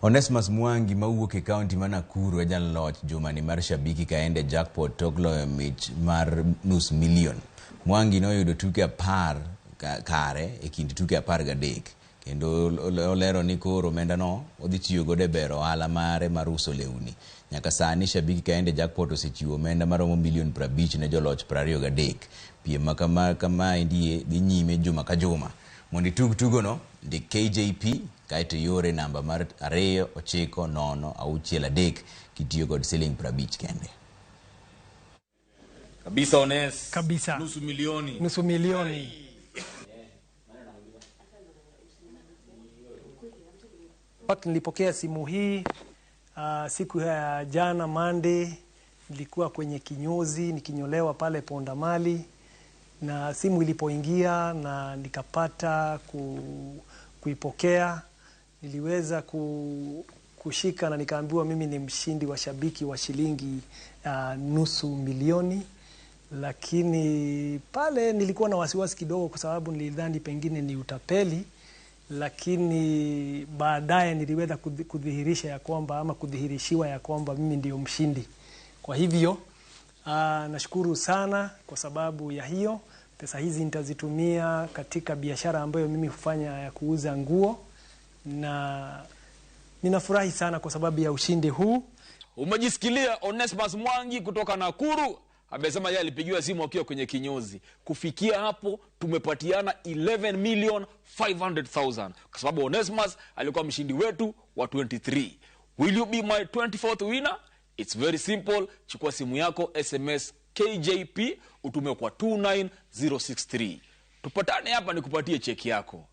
Onesmus Mwangi mawuok e county ma Nakuru ejan loch jumani mar Shabiki kaende jackpot tok loyo mich mar nus million. Mwangi noyudo tuke 10 kare e kind tuke 13 kendo olero ni koro omenda no odhi tiyo godo e bero ohala mare mar uso lewni. Nyaka sani Shabiki kaende jackpot osechiwo omenda maromo million 50 ne joloch 23. Piem kama indie dhi nyime juma ka juma. Mondi tugo no ndi KJP kaito yore namba mar 2996063 kitiyo kod siling 50 kende. Kabisa Ones. Kabisa. Nusu milioni. Nusu milioni. Nilipokea simu hii siku ya jana Monday, nilikuwa kwenye kinyozi nikinyolewa pale Pondamali, na simu ilipoingia na nikapata kuipokea, niliweza kushika na nikaambiwa mimi ni mshindi wa Shabiki wa shilingi nusu milioni. Lakini pale nilikuwa na wasiwasi kidogo kwa sababu nilidhani pengine ni utapeli, lakini baadaye niliweza kudhihirisha ya kwamba ama kudhihirishiwa ya kwamba mimi ndio mshindi. Kwa hivyo nashukuru sana kwa sababu ya hiyo. Pesa hizi nitazitumia katika biashara ambayo mimi hufanya ya kuuza nguo, na ninafurahi sana kwa sababu ya ushindi huu. Umejisikilia Onesmus Mwangi kutoka Nakuru amesema yeye alipigiwa simu akiwa kwenye kinyozi. Kufikia hapo tumepatiana 11,500,000 kwa sababu Onesmus alikuwa mshindi wetu wa 23. Will you be my 24th winner? It's very simple. Chukua simu yako, SMS KJP utume kwa 29063. Tupatane hapa nikupatie cheki yako.